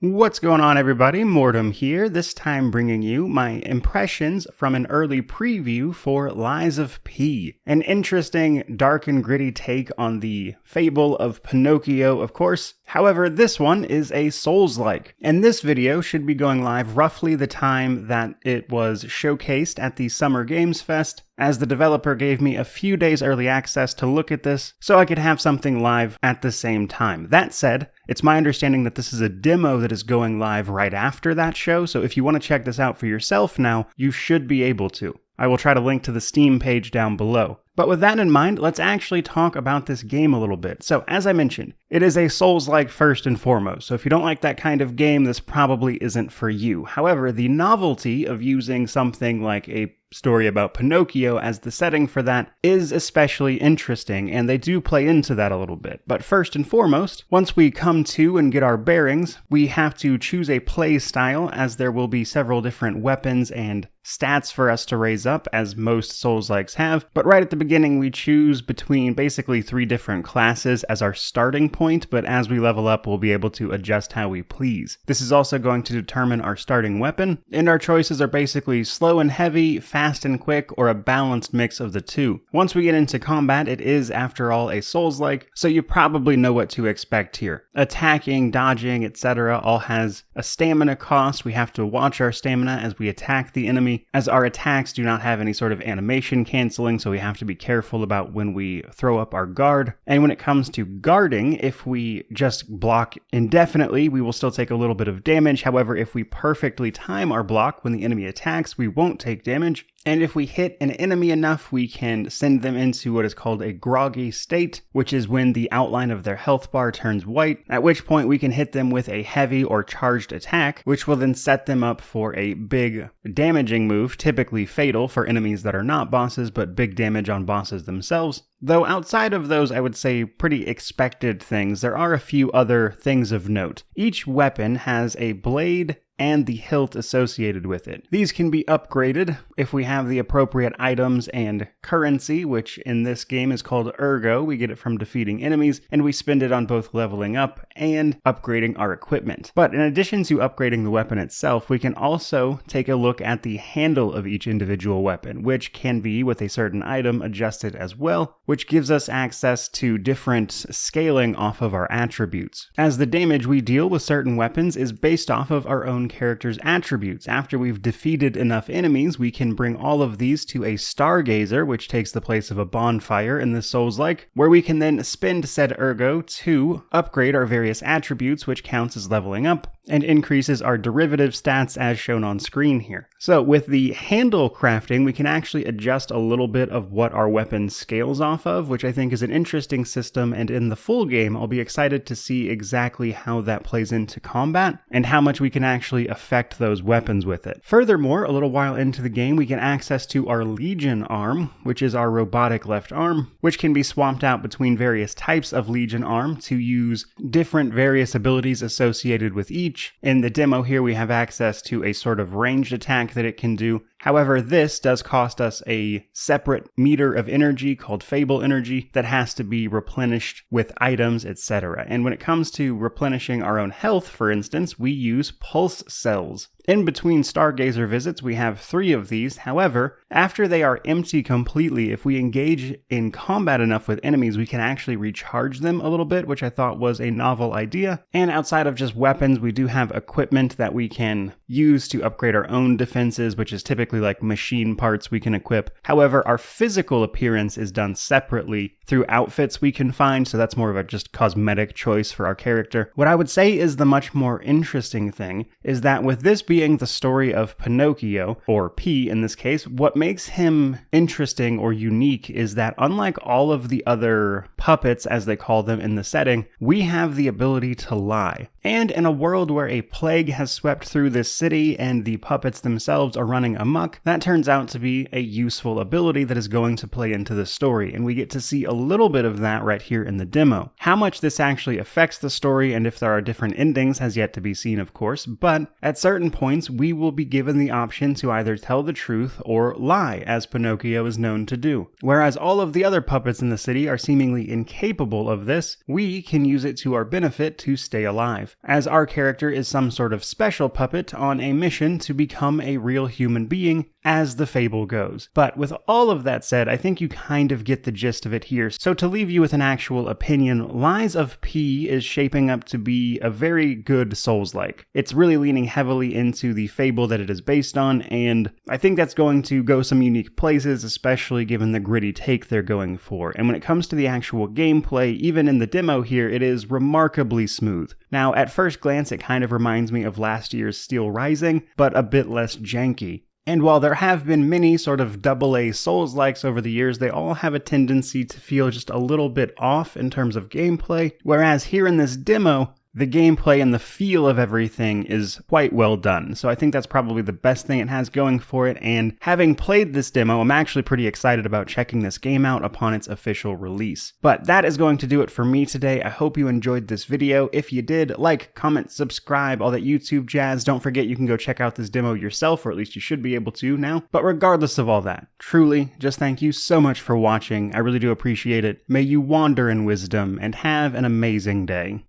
What's going on, everybody? Mortem here, this time bringing you my impressions from an early preview for Lies of P. An interesting, dark and gritty take on the fable of Pinocchio, of course. However, this one is a Souls-like, and this video should be going live roughly the time that it was showcased at the Summer Games Fest, as the developer gave me a few days early access to look at this, so I could have something live at the same time. That said, it's my understanding that this is a demo that is going live right after that show, so if you want to check this out for yourself now, you should be able to. I will try to link to the Steam page down below. But with that in mind, let's actually talk about this game a little bit. So, as I mentioned, it is a Souls-like first and foremost, so if you don't like that kind of game, this probably isn't for you. However, the novelty of using something like a story about Pinocchio as the setting for that is especially interesting, and they do play into that a little bit. But first and foremost, once we come to and get our bearings, we have to choose a play style, as there will be several different weapons and stats for us to raise up, as most Souls-likes have. But right at the beginning, we choose between basically 3 different classes as our starting point, but as we level up, we'll be able to adjust how we please. This is also going to determine our starting weapon, and our choices are basically slow and heavy, fast and quick, or a balanced mix of the two. Once we get into combat, it is, after all, a Souls-like, so you probably know what to expect here. Attacking, dodging, etc. all has a stamina cost. We have to watch our stamina as we attack the enemy, as our attacks do not have any sort of animation canceling, so we have to be careful about when we throw up our guard. And when it comes to guarding, if we just block indefinitely, we will still take a little bit of damage. However, if we perfectly time our block when the enemy attacks, we won't take damage. And if we hit an enemy enough, we can send them into what is called a groggy state, which is when the outline of their health bar turns white, at which point we can hit them with a heavy or charged attack, which will then set them up for a big damaging move, typically fatal for enemies that are not bosses, but big damage on bosses themselves. Though outside of those, I would say, pretty expected things, there are a few other things of note. Each weapon has a blade and the hilt associated with it. These can be upgraded if we have the appropriate items and currency, which in this game is called ergo. We get it from defeating enemies, and we spend it on both leveling up and upgrading our equipment. But in addition to upgrading the weapon itself, we can also take a look at the handle of each individual weapon, which can be, with a certain item, adjusted as well, which gives us access to different scaling off of our attributes, as the damage we deal with certain weapons is based off of our own character's attributes. After we've defeated enough enemies, we can bring all of these to a stargazer, which takes the place of a bonfire in the Souls-like, where we can then spend said ergo to upgrade our various attributes, which counts as leveling up, and increases our derivative stats as shown on screen here. So with the handle crafting, we can actually adjust a little bit of what our weapon scales off of, which I think is an interesting system, and in the full game, I'll be excited to see exactly how that plays into combat, and how much we can actually affect those weapons with it. Furthermore, a little while into the game, we get access to our Legion arm, which is our robotic left arm, which can be swapped out between various types of Legion arm to use different various abilities associated with each. In the demo here, we have access to a sort of ranged attack that it can do. However, this does cost us a separate meter of energy called Fable Energy that has to be replenished with items, etc. And when it comes to replenishing our own health, for instance, we use pulse cells. In between Stargazer visits, we have 3 of these. However, after they are empty completely, if we engage in combat enough with enemies, we can actually recharge them a little bit, which I thought was a novel idea. And outside of just weapons, we do have equipment that we can use to upgrade our own defenses, which is typically like machine parts we can equip. However, our physical appearance is done separately through outfits we can find, so that's more of a just cosmetic choice for our character. What I would say is the much more interesting thing is that with this being the story of Pinocchio, or P in this case, what makes him interesting or unique is that unlike all of the other puppets, as they call them in the setting, we have the ability to lie. And in a world where a plague has swept through this city and the puppets themselves are running amok, that turns out to be a useful ability that is going to play into the story, and we get to see a little bit of that right here in the demo. How much this actually affects the story and if there are different endings has yet to be seen, of course, but at certain points we will be given the option to either tell the truth or lie, as Pinocchio is known to do. Whereas all of the other puppets in the city are seemingly incapable of this, we can use it to our benefit to stay alive, as our character is some sort of special puppet on a mission to become a real human being, as the fable goes. But with all of that said, I think you kind of get the gist of it here. So to leave you with an actual opinion, Lies of P is shaping up to be a very good Souls-like. It's really leaning heavily into the fable that it is based on, and I think that's going to go some unique places, especially given the gritty take they're going for. And when it comes to the actual gameplay, even in the demo here, it is remarkably smooth. Now, at first glance, it kind of reminds me of last year's Steel Rising, but a bit less janky. And while there have been many sort of AA Souls-likes over the years, they all have a tendency to feel just a little bit off in terms of gameplay, whereas here in this demo, the gameplay and the feel of everything is quite well done. So I think that's probably the best thing it has going for it, and having played this demo, I'm actually pretty excited about checking this game out upon its official release. But that is going to do it for me today. I hope you enjoyed this video. If you did, like, comment, subscribe, all that YouTube jazz. Don't forget you can go check out this demo yourself, or at least you should be able to now. But regardless of all that, truly, just thank you so much for watching. I really do appreciate it. May you wander in wisdom, and have an amazing day.